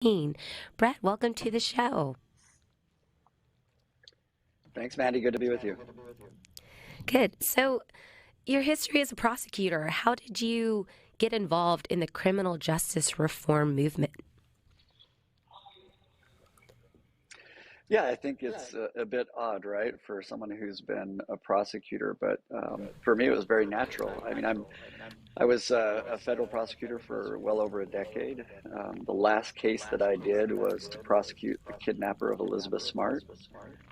Brett, welcome to the show. Thanks, Mandy. Good to be with you. Good. So, your history as a prosecutor, how did you get involved in the criminal justice reform movement? Yeah, I think it's a bit odd, right, for someone who's been a prosecutor, but for me, it was very natural. I mean, I was a federal prosecutor for well over a decade. The last case that I did was to prosecute the kidnapper of Elizabeth Smart.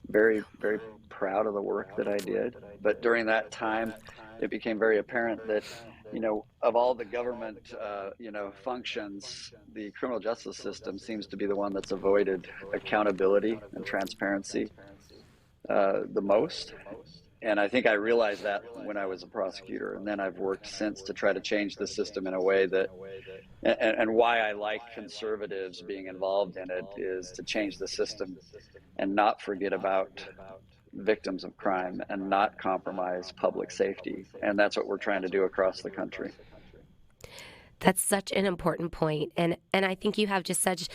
Very, very proud of the work that I did. But during that time, it became very apparent that, of all the government, functions, the criminal justice system seems to be the one that's avoided accountability and transparency the most. And I think I realized that when I was a prosecutor, and then I've worked since to try to change the system in a way that, and why I like conservatives being involved in it is to change the system and not forget about victims of crime and not compromise public safety. And that's what we're trying to do across the country. That's such an important point, and I think you have just such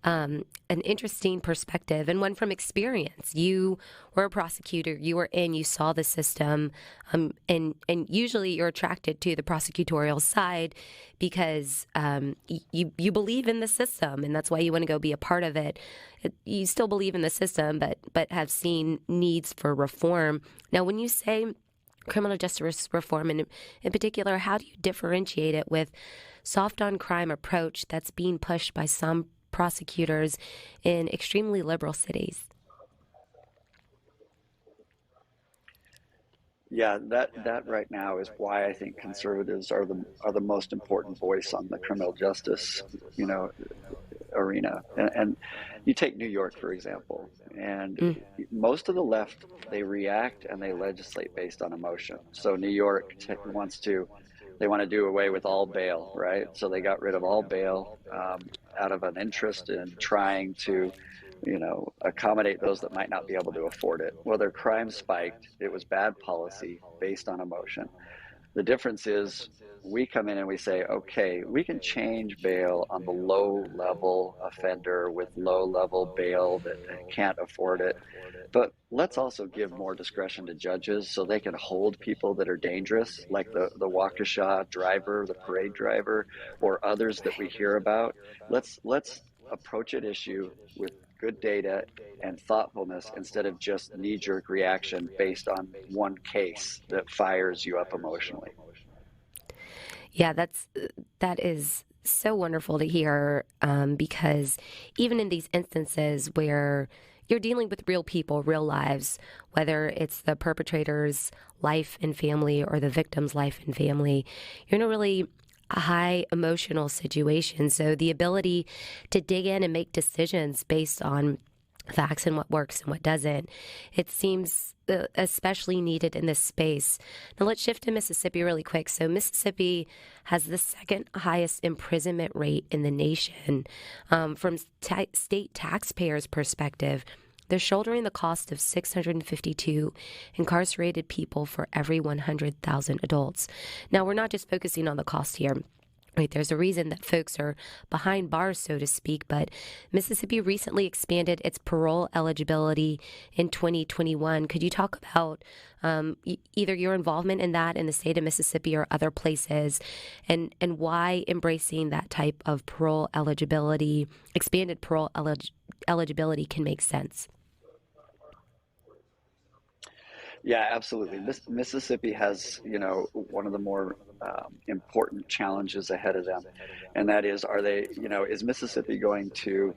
an interesting perspective and one from experience. You were a prosecutor. You were in. You saw the system, and usually you're attracted to the prosecutorial side because you believe in the system, and that's why you want to go be a part of it. You still believe in the system, but have seen needs for reform. Now, when you say criminal justice reform, and in particular, how do you differentiate it with soft on crime approach that's being pushed by some prosecutors in extremely liberal cities? Yeah, that right now is why I think conservatives are the most important voice on the criminal justice, you know, arena. And you take New York, for example, and Mm. most of the left, they react and they legislate based on emotion. So New York they want to do away with all bail, right? So they got rid of all bail out of an interest in trying to, accommodate those that might not be able to afford it. Well, their crime spiked. It was bad policy based on emotion. The difference is we come in and we say, okay, we can change bail on the low level offender with low level bail that can't afford it. But let's also give more discretion to judges so they can hold people that are dangerous, like the Waukesha driver, the parade driver, or others that we hear about. Let's approach an issue with good data and thoughtfulness instead of just knee-jerk reaction based on one case that fires you up emotionally. Yeah, that is so wonderful to hear because even in these instances where you're dealing with real people, real lives, whether it's the perpetrator's life and family or the victim's life and family, you're in a really high emotional situation. So the ability to dig in and make decisions based on facts and what works and what doesn't. It seems especially needed in this space. Now let's shift to Mississippi really quick. So Mississippi has the second highest imprisonment rate in the nation. From state taxpayers' perspective, they're shouldering the cost of 652 incarcerated people for every 100,000 adults. Now, we're not just focusing on the cost here. Right, there's a reason that folks are behind bars, so to speak, but Mississippi recently expanded its parole eligibility in 2021. Could you talk about either your involvement in that in the state of Mississippi or other places, and why embracing that type of parole eligibility, expanded eligibility, can make sense? Yeah, absolutely. Mississippi has, one of the more important challenges ahead of them, and that is, is Mississippi going to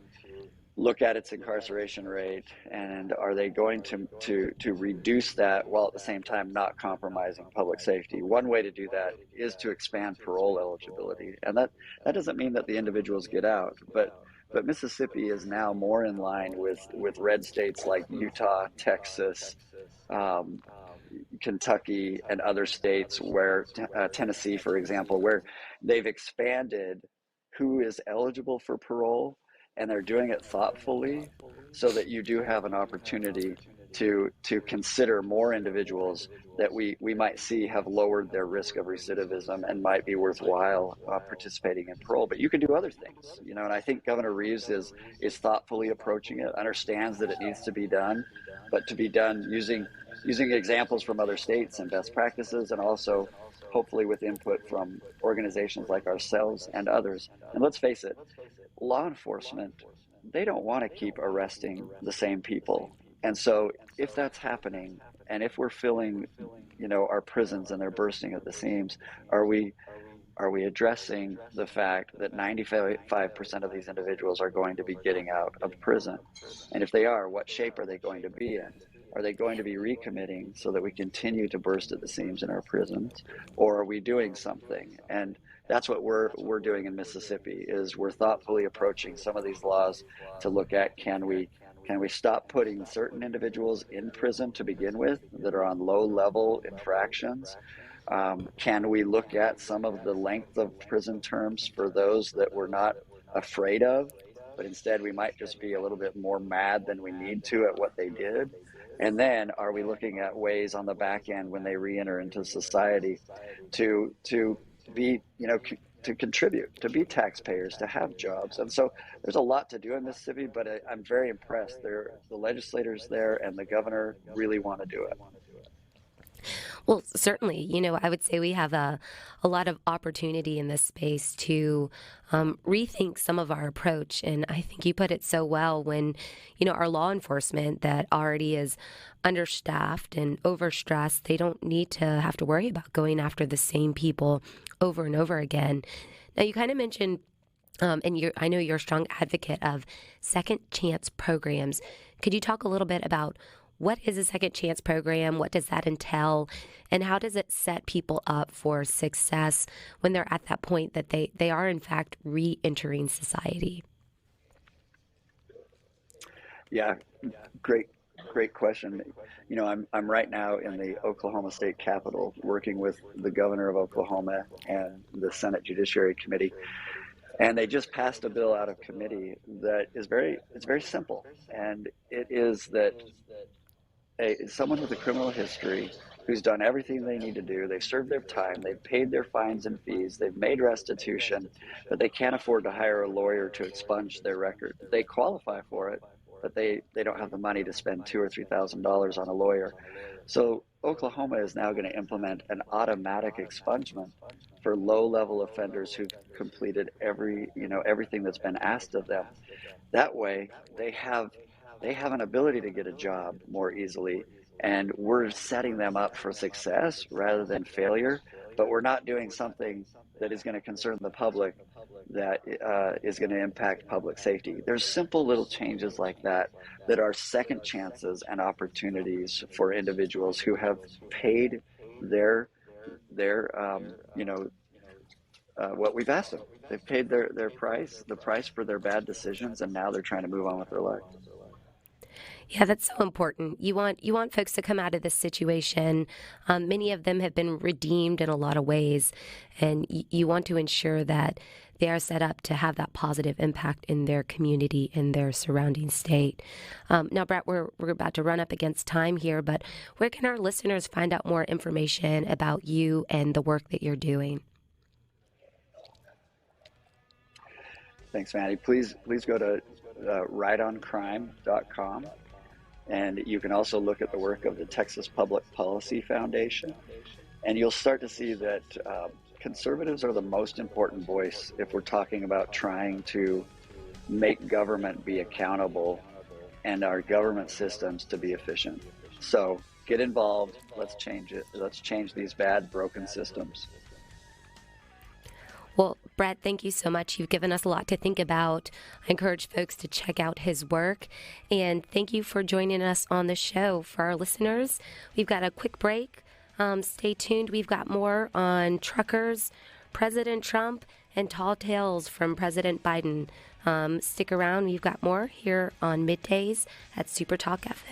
look at its incarceration rate, and are they going to reduce that while at the same time not compromising public safety? One way to do that is to expand parole eligibility, and that doesn't mean that the individuals get out, but Mississippi is now more in line with red states like Utah, Texas, um, Kentucky, and other states where Tennessee, for example, where they've expanded who is eligible for parole, and they're doing it thoughtfully so that you do have an opportunity to consider more individuals that we might see have lowered their risk of recidivism and might be worthwhile participating in parole. But you can do other things, you know. And I think Governor Reeves is thoughtfully approaching it, understands that it needs to be done, but to be done using examples from other states and best practices, and also hopefully with input from organizations like ourselves and others. And let's face it, law enforcement, they don't want to keep arresting the same people. And so if that's happening, and if we're filling, you know, our prisons and they're bursting at the seams, are we addressing the fact that 95% of these individuals are going to be getting out of prison? And if they are, what shape are they going to be in? Are they going to be recommitting so that we continue to burst at the seams in our prisons, or are we doing something? And that's what we're doing in Mississippi. Is we're thoughtfully approaching some of these laws to look at, can we stop putting certain individuals in prison to begin with that are on low level infractions? Can we look at some of the length of prison terms for those that we're not afraid of, but instead we might just be a little bit more mad than we need to at what they did? And then are we looking at ways on the back end when they re-enter into society to be, you know, to contribute, to be taxpayers, to have jobs? And so there's a lot to do in Mississippi, but I'm very impressed. The legislators there and the governor really want to do it. Well, certainly, you know, I would say we have a lot of opportunity in this space to rethink some of our approach. And I think you put it so well when, you know, our law enforcement that already is understaffed and overstressed, they don't need to have to worry about going after the same people over and over again. Now, you kind of mentioned, I know you're a strong advocate of second chance programs. Could you talk a little bit about what is a second chance program? What does that entail? And how does it set people up for success when they're at that point that they are, in fact, re-entering society? Yeah, great question. You know, I'm right now in the Oklahoma State Capitol working with the governor of Oklahoma and the Senate Judiciary Committee. And they just passed a bill out of committee that is it's very simple. And it is that someone with a criminal history who's done everything they need to do, they've served their time, they've paid their fines and fees, they've made restitution, but they can't afford to hire a lawyer to expunge their record. They qualify for it, but they don't have the money to spend $2,000 or $3,000 on a lawyer. So Oklahoma is now going to implement an automatic expungement for low-level offenders who've completed everything that's been asked of them. That way, they have an ability to get a job more easily, and we're setting them up for success rather than failure. But we're not doing something that is going to concern the public, that is going to impact public safety. There's simple little changes like that that are second chances and opportunities for individuals who have paid their what we've asked them. They've paid their price, the price for their bad decisions, and now they're trying to move on with their life. Yeah, that's so important. You want folks to come out of this situation. Many of them have been redeemed in a lot of ways, and you want to ensure that they are set up to have that positive impact in their community and their surrounding state. Now, Brett, we're about to run up against time here, but where can our listeners find out more information about you and the work that you're doing? Thanks, Mandy. Please go to rightoncrime.com. And you can also look at the work of the Texas Public Policy Foundation. And you'll start to see that conservatives are the most important voice if we're talking about trying to make government be accountable and our government systems to be efficient. So get involved. Let's change it. Let's change these bad, broken systems. Well, Brett, thank you so much. You've given us a lot to think about. I encourage folks to check out his work. And thank you for joining us on the show. For our listeners, we've got a quick break. Stay tuned. We've got more on truckers, President Trump, and tall tales from President Biden. Stick around. We've got more here on MidDays at SuperTalk FM.